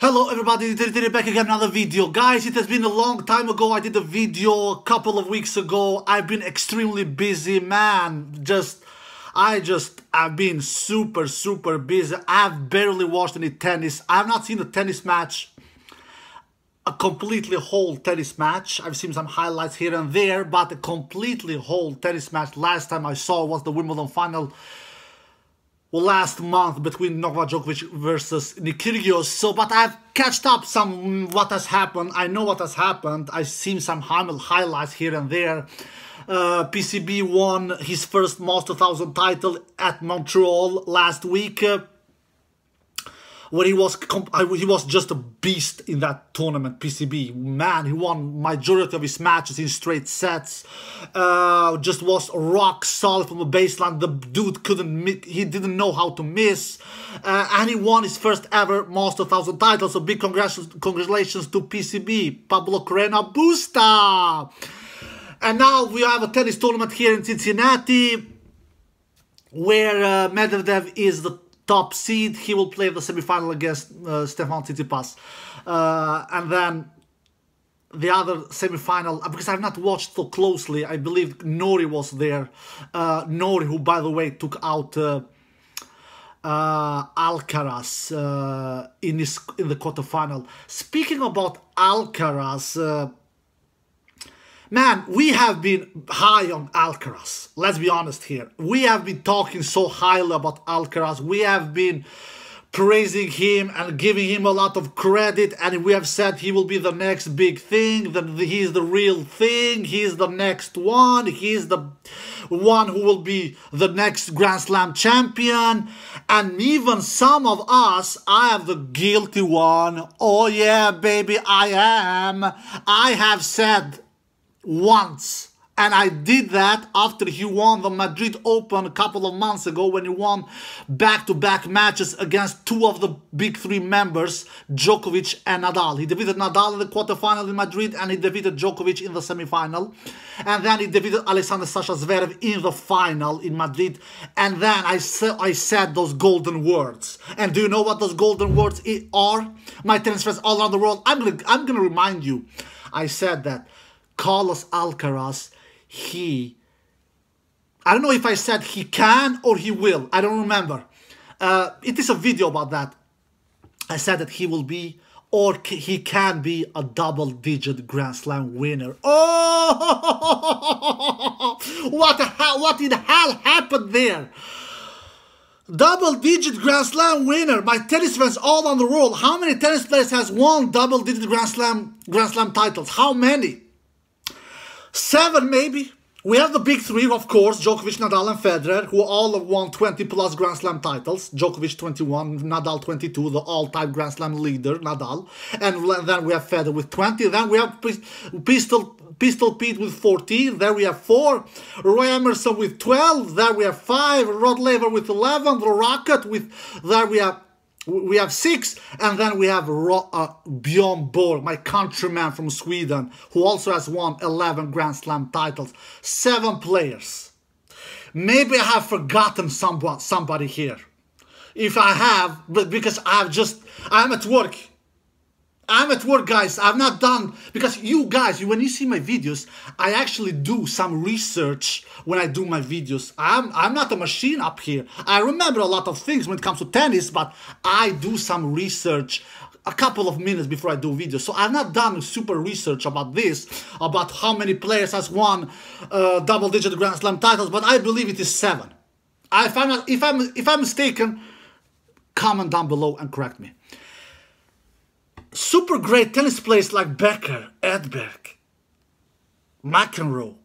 Hello everybody, back again, another video. Guys, it has been a long time ago. I did a video a couple of weeks ago. I've been extremely busy, man. I've been super busy. I've barely watched any tennis. I've not seen a tennis match, a completely whole tennis match. I've seen some highlights here and there, but a completely whole tennis match last time I saw was the Wimbledon final last month between Novak Djokovic versus Nick Kyrgios. So, but I've catched up some what has happened. I know what has happened. I've seen some highlights here and there. PCB won his first Master 1000 title at Montreal last week, where he was just a beast in that tournament. PCB, man, he won majority of his matches in straight sets. Just was rock solid from the baseline. The dude he didn't know how to miss, and he won his first ever Master 1000 title. So big congratulations to PCB, Pablo Carreno Busta. And now we have a tennis tournament here in Cincinnati, where Medvedev is the top seed. He will play the semi-final against Stefan Tsitsipas. And then the other semi-final, because I've not watched so closely, I believe Nori was there. Nori, who by the way took out Alcaraz in the quarterfinal. Speaking about Alcaraz, man, we have been high on Alcaraz. Let's be honest here. We have been talking so highly about Alcaraz. We have been praising him and giving him a lot of credit. And we have said he will be the next big thing. That he's the real thing. He's the next one. He's the one who will be the next Grand Slam champion. And even some of us, I am the guilty one. Oh yeah, baby, I am. I have said once, and I did that after he won the Madrid Open a couple of months ago, when he won back-to-back matches against two of the big three members, Djokovic and Nadal. He defeated Nadal in the quarterfinal in Madrid, and he defeated Djokovic in the semi-final, and then he defeated Alexander Sasha Zverev in the final in Madrid. And then I said those golden words. And do you know what those golden words are? My tennis friends all around the world, I'm gonna remind you. I said that Carlos Alcaraz, I don't know if I said he can or he will. I don't remember. It is a video about that. I said that he will be, or he can be, a double-digit Grand Slam winner. Oh, what in hell happened there? Double-digit Grand Slam winner. My tennis fans all around the world. How many tennis players has won double-digit Grand Slam titles? How many? 7 maybe. We have the big three, of course, Djokovic, Nadal and Federer, who all have won 20 plus Grand Slam titles. Djokovic 21, Nadal 22, the all-time Grand Slam leader, Nadal. And then we have Federer with 20. Then we have Pistol Pete with 14. There we have 4. Roy Emerson with 12. There we have 5. Rod Laver with 11. The Rocket with, there we have 6, and then we have Bjorn Borg, my countryman from Sweden, who also has won 11 Grand Slam titles. 7 players. Maybe I have forgotten somebody here. If I have, but because I'm at work. I'm at work, guys. I've not done, because you guys, when you see my videos, I actually do some research when I do my videos. I'm not a machine up here. I remember a lot of things when it comes to tennis, but I do some research a couple of minutes before I do videos. So I've not done super research about this, about how many players has won double-digit Grand Slam titles, but I believe it is 7. If I'm mistaken, comment down below and correct me. Super great tennis players like Becker, Edberg, McEnroe,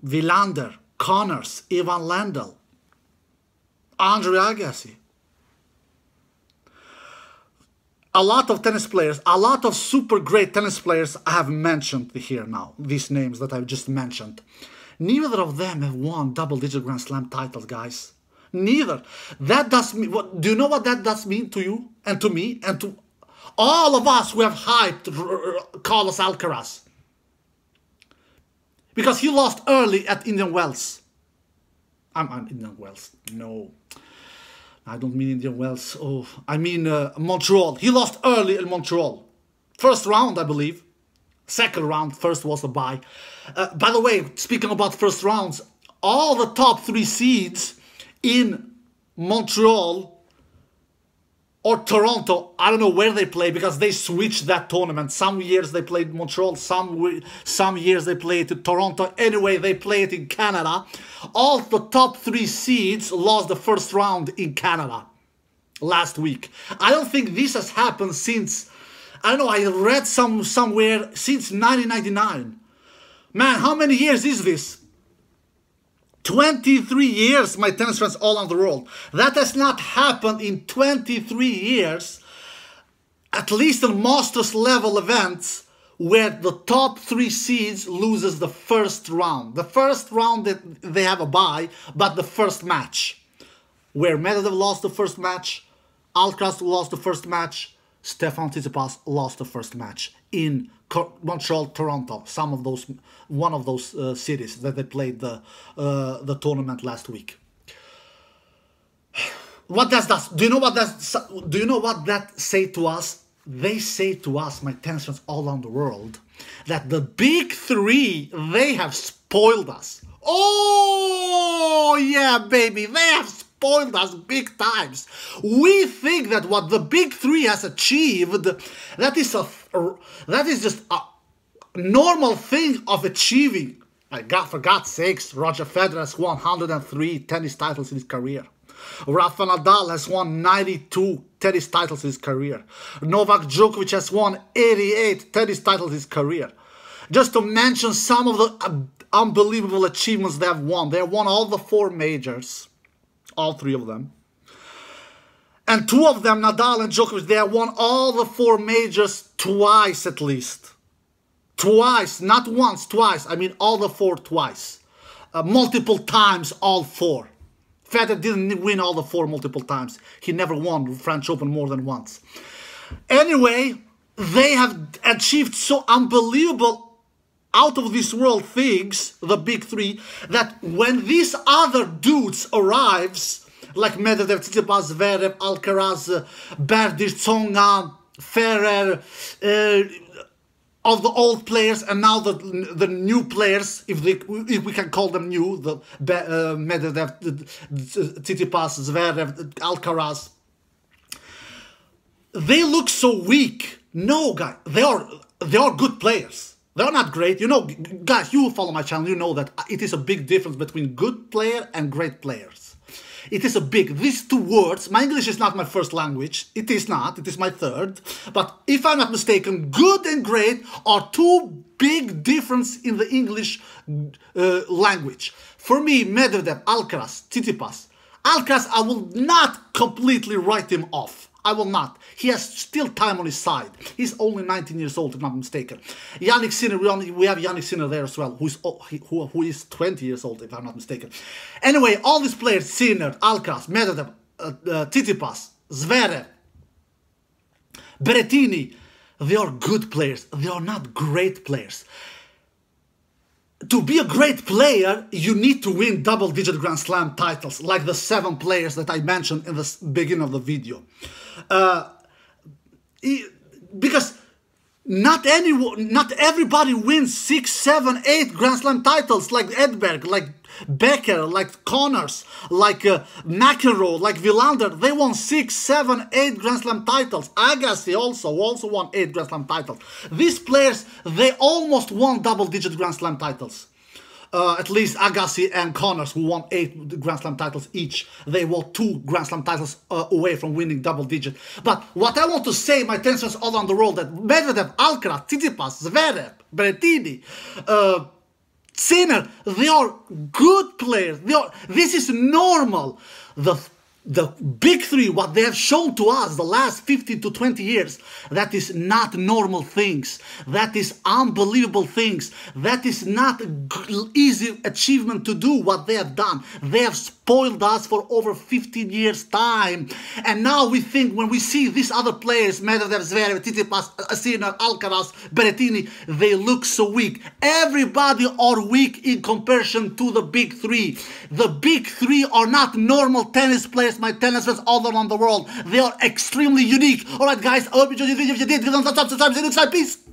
Wilander, Connors, Ivan Lendl, Andre Agassi. A lot of tennis players, a lot of super great tennis players I have mentioned here now, these names that I've just mentioned. Neither of them have won double-digit Grand Slam titles, guys. Neither. That does mean, do you know what that does mean to you and to me and to all of us who have hyped Carlos Alcaraz? Because he lost early at Indian Wells. I'm Indian Wells. No. I don't mean Indian Wells. Oh, I mean Montreal. He lost early in Montreal. First round, I believe. Second round, first was a bye. By the way, speaking about first rounds, all the top 3 seeds in Montreal or Toronto, I don't know where they play because they switched that tournament. Some years they played Montreal, some years they played Toronto. Anyway, they play it in Canada. All the top 3 seeds lost the first round in Canada last week. I don't think this has happened since, I don't know, I read somewhere since 1999. Man, how many years is this? 23 years, my tennis friends all around the world. That has not happened in 23 years, at least in Masters level events, where the top 3 seeds loses the first round. The first round that they have a bye, but the first match. Where Medvedev lost the first match, Alcaraz lost the first match, Stefan Tsitsipas lost the first match in Montreal, Toronto, one of those cities that they played the tournament last week. What does that? Do you know what that say to us? They say to us, my tennis fans all around the world, that the big 3, they have spoiled us. Oh yeah, baby, they have spoiled us big times. We think that what the big 3 has achieved, that is just a normal thing of achieving. For God's sakes, Roger Federer has won 103 tennis titles in his career. Rafa Nadal has won 92 tennis titles in his career. Novak Djokovic has won 88 tennis titles in his career. Just to mention some of the unbelievable achievements they have won. They have won all the 4 majors. All 3 of them. And 2 of them, Nadal and Djokovic, they have won all the 4 majors twice at least. Twice, not once, twice. I mean all the 4 twice. Multiple times, all 4. Federer didn't win all the 4 multiple times. He never won the French Open more than once. Anyway, they have achieved so unbelievable, out of this world things, the big 3, that when these other dudes arrives, like Medvedev, Tsitsipas, Zverev, Alcaraz, Berdych, Tsonga, Ferrer, of the old players, and now the new players, if we can call them new, the Medvedev, Tsitsipas, Zverev, Alcaraz, they look so weak. No, guys, they are good players. They're not great. You know, guys, you follow my channel, you know that it is a big difference between good player and great players. It is a big, these 2 words, my English is not my first language. It is not, it is my third. But if I'm not mistaken, good and great are 2 big differences in the English language. For me, Medvedev, Alcaraz, Tsitsipas. Alcaraz, I will not completely write him off. I will not. He has still time on his side. He's only 19 years old, if I'm not mistaken. Jannik Sinner, we have Jannik Sinner there as well, who is 20 years old, if I'm not mistaken. Anyway, all these players, Sinner, Alcaraz, Medvedev, Tsitsipas, Zverev, Berrettini, they are good players. They are not great players. To be a great player, you need to win double-digit Grand Slam titles, like the 7 players that I mentioned in the beginning of the video. Because not everybody wins 6, 7, 8 Grand Slam titles, like Edberg, like Becker, like Connors, like McEnroe, like Wilander. They won 6, 7, 8 Grand Slam titles. Agassi also won 8 Grand Slam titles. These players, they almost won double-digit Grand Slam titles. At least Agassi and Connors, who won 8 Grand Slam titles each. They were 2 Grand Slam titles away from winning double-digit. But what I want to say, my tennis fans all around the world, that Medvedev, Alcaraz, Tsitsipas, Zverev, Berrettini, Sinner, they are good players. This is normal. The big 3, what they have shown to us the last 15 to 20 years, that is not normal things. That is unbelievable things. That is not an easy achievement to do what they have done. They have spoiled us for over 15 years' time. And now we think, when we see these other players, Medvedev, Zverev, Tsitsipas, Sinner, Alcaraz, Berrettini, they look so weak. Everybody are weak in comparison to the big 3. The big 3 are not normal tennis players guys, my tennis fans all around the world. They are extremely unique. Alright guys, I hope you enjoyed this video. If you did, give a thumbs up, subscribe, see you next time. Peace.